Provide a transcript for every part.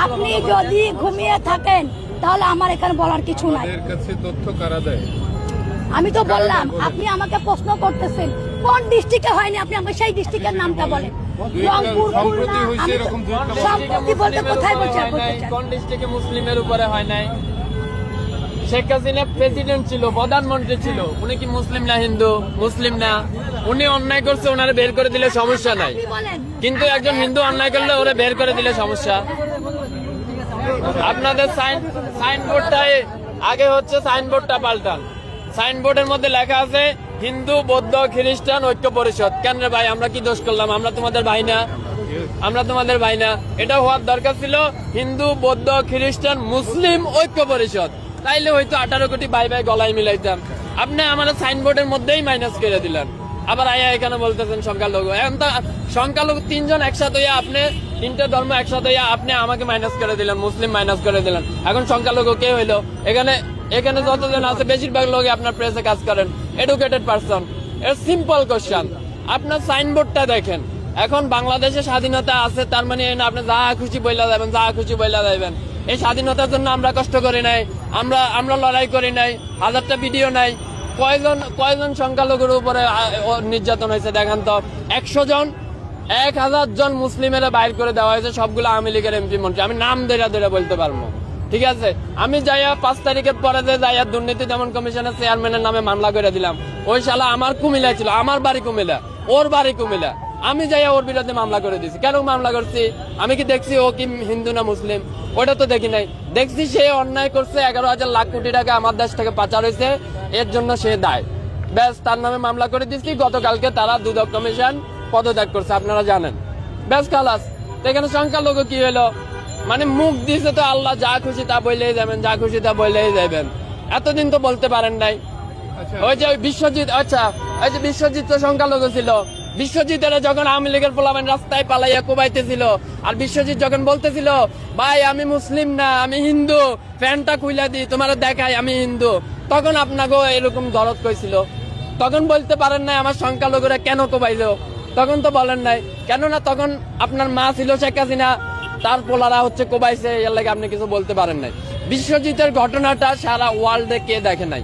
আপনি যদি ঘুমিয়ে থাকেন তাহলে আমার এখানে বলার কিছু নাই। তথ্য কারা দেয়? আমি তো বললাম, আপনি আমাকে প্রশ্ন করতেছেন কোন ডিস্ট্রিক্টে হয়নি, আপনি আমাকে সেই ডিস্ট্রিক্টের নামটা বলেন। রংপুর, খুলনা, সম্প্রতি বলতে কোথায় বলছেন? কোন ডিস্ট্রিক্টে মুসলিমের উপরে হয় নাই? শেখ হাসিনা প্রেসিডেন্ট ছিল, প্রধানমন্ত্রী ছিল, উনি কি মুসলিম না হিন্দু? মুসলিম না। উনি অন্যায় করছে, ওনারে বের করে দিলে সমস্যা নাই, কিন্তু একজন হিন্দু অন্যায় করলে ওরা বের করে দিলে সমস্যা। আপনাদের সাইনবোর্ডটাই আগে হচ্ছে, সাইনবোর্ডটা পাল্টান। সাইনবোর্ডের মধ্যে লেখা আছে হিন্দু, বৌদ্ধ, খ্রিস্টান ঐক্য পরিষদ। কেন রে ভাই, আমরা কি দোষ করলাম? আমরা তোমাদের ভাই না? আমরা তোমাদের ভাই না? এটা হওয়ার দরকার ছিল হিন্দু, বৌদ্ধ, খ্রিস্টান, মুসলিম ঐক্য পরিষদ। তাইলে হয়তো 18 কোটি ভাই ভাই গলায় মিলাইতাম। আপনি আমাদের সাইনবোর্ডের মধ্যেই মাইনাস করে দিলেন। আবার আয়া এখানে বলতেছেন সংখ্যালঘু। এখন তো সংখ্যালঘু তিনজন একসাথে হইয়া, আপনি তিনটে ধর্ম একসাথে হইয়া আপনি আমাকে মাইনাস করে দিলেন, মুসলিম মাইনাস করে দিলেন। এখন সংখ্যালঘু কে হইলো? এখানে যতজন আছে বেশিরভাগ লোকই আপনার প্রেসে কাজ করেন, এডুকেটেড পারসন। এর সিম্পল কোশ্চেন, আপনার সাইনবোর্ডটা দেখেন। এখন বাংলাদেশে স্বাধীনতা আছে, তার মানে আপনি যা খুশি বইলা যাবেন, যা খুশি বইলা যাবেন। এই স্বাধীনতার জন্য আমরা কষ্ট করি নাই, আমরা লড়াই করি নাই, হাজারটা ভিডিও নাই। কয়জন সংখ্যালঘুর উপরে নির্যাতন হয়েছে দেখান তো? 100 জন, 1000 জন মুসলিমের বাইর করে দেওয়া হয়েছে, সবগুলো আওয়ামী লীগের এমপি মন্ত্রী। আমি নাম ধরে বলতে পারবো, ঠিক আছে? আমি যাইয়া 5 তারিখের পরে যাইয়া দুর্নীতি দমন কমিশনের চেয়ারম্যানের নামে মামলা করে দিলাম। ওই শালা আমার কুমিল্লা ছিল, আমার বাড়ি কুমিল্লা, ওর বাড়ি কুমিল্লা। আমি যাইয়া ওর বিরুদ্ধে মামলা করে দিছি। কেন মামলা করছি? আমি কি দেখছি ও কি হিন্দু না মুসলিম? ওটা তো দেখি নাই। দেখছি সে অন্যায় করছে, 11,000 লাখ কোটি টাকা আমার দেশ থেকে পাচার হয়েছে, এর জন্য সে দায়। ব্যাস, তার নামে মামলা করে দিচ্ছি। গতকালকে তারা দুদক কমিশন পদত্যাগ করছে, আপনারা জানেন। ব্যাস, খালাস। এখানে সংখ্যালঘু কি হলো? মানে মুখ দিয়েছে তো আল্লাহ, যা খুশি তা বললেই যাবেন, যা খুশি তা বললেই যাবেন। এতদিন তো বলতে পারেন নাই। ওই যে বিশ্বজিৎ, আচ্ছা ওই যে বিশ্বজিৎ তো সংখ্যালঘু ছিল। বিশ্বজিতের যখন আওয়ামী লীগের পোলাপান রাস্তায় পালাইয়া কোবাইতেছিল, আর বিশ্বজিৎ যখন বলতেছিল ভাই আমি মুসলিম না, আমি হিন্দু, ফ্যানটা খুইলা দিই তোমার দেখাই আমি হিন্দু, তখন আপনাকে এরকম দরদ কইছিল। তখন বলতে পারেন নাই আমার সংখ্যালঘুরা কেন কোবাইলো? তখন তো বলেন নাই। কেননা তখন আপনার মা ছিল শেখ হাসিনা, তার পোলারা হচ্ছে কোবাইছে, এর লাগে আপনি কিছু বলতে পারেন নাই। বিশ্বজিতের ঘটনাটা সারা ওয়ার্ল্ডে কে দেখে নাই?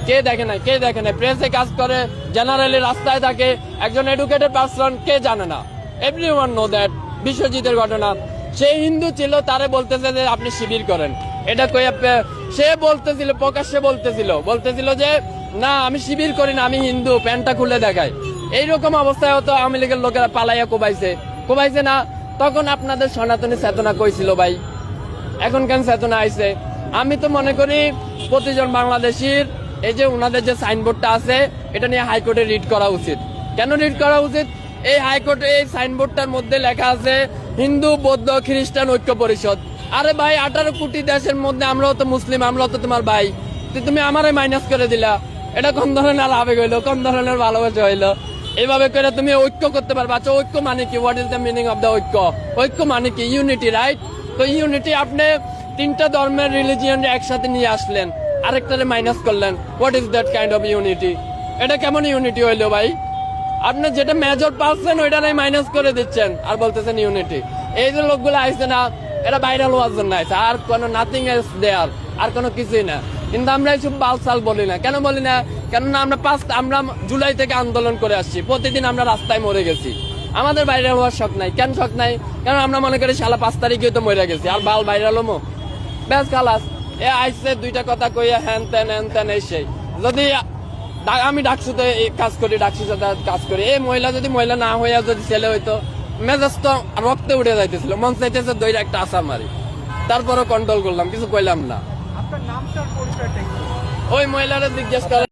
কে দেখে নাই? কে দেখে নাই? প্রেসে কাজ করে, জেনারেলি রাস্তায় থাকে, একজন এডুকেটেড পারসন, কে জানে না? Everyone know that. বিশ্বজিতের ঘটনা, সে হিন্দু ছিল, তারে বলতেছে যে আপনি শিবির করেন। এটা কই সে বলতেছিল, প্রকাশ্যে বলতেছিল যে না আমি শিবির করি না, আমি হিন্দু, প্যান্টটা খুলে দেখায়। এইরকম অবস্থায় হতো আওয়ামী লীগের লোকেরা পালাইয়া কোবাইছে না? তখন আপনাদের সনাতনী চেতনা কইছিল ভাই? এখন কেন চেতনা আইছে? আমি তো মনে করি প্রতিজন বাংলাদেশির এই যে ওনাদের যে সাইনবোর্ডটা আছে, এটা নিয়ে হাইকোর্টে রিট করা উচিত। কেন রিট করা উচিত? এই হাইকোর্টে এই সাইনবোর্ডটার মধ্যে লেখা আছে হিন্দু, বৌদ্ধ, খ্রিস্টান ঐক্য পরিষদ। আরে ভাই, 18 কোটি দেশের মধ্যে আমরাও তো মুসলিম, আমরাও তো তোমার ভাই, তুমি আমারে মাইনাস করে দিলা। এটা কোন ধরনের আবেগ হইলো? কোন ধরনের ভালোবাসা হইলো? এইভাবে করে তুমি ঐক্য করতে পারবে? আচ্ছা, ঐক্য মানে কি? What is the meaning of the ঐক্য? ঐক্য মানে কি? Unity, right? তো ইউনিটি, আপনি 3টা ধর্মের রিলিজিয়ন একসাথে নিয়ে আসলেন, আরেকটারে মাইনাস করলেন। What is that kind of unity? এটা কেমন ইউনিটি হইলো ভাই? আপনি যেটা মেজর পাচ্ছেন ওইটাই মাইনাস করে দিচ্ছেন আর বলতেছেন ইউনিটি। এই যে লোকগুলো আইসে না, এটা ভাইরাল হওয়ার জন্য আইসে, আর কোনো নাথিং এলস দেয়ার, আর কোনো কিছুই না। কিন্তু আমরা এইসব বালসাল বলি না। কেন বলি না? কেননা আমরা জুলাই থেকে আন্দোলন করে আসছি, প্রতিদিন আমরা রাস্তায় মরে গেছি। আমাদের ভাইরাল হওয়ার শখ নাই। কেন শখ নাই? কারণ আমরা মনে করি শালা 5 তারিখে তো মরে গেছি, আর বাল ভাইরাল হমো। ব্যাস, খালাস। এ আইসে 2টা কথা কইয়া হ্যান তেন এই সেই। যদি আমি ডাকসুতে কাজ করি, ডাকসুর সাথে কাজ করি, এই মহিলা যদি মহিলা না হইয়া যদি ছেলে হইতো, মেজাজ তো রক্তে উঠে যাইতেছিল, মন চাইতেছে দইরা একটা আশা মারি। তারপরও কন্ট্রোল করলাম, কিছু কইলাম না। ওই মহিলারা জিজ্ঞেস করে।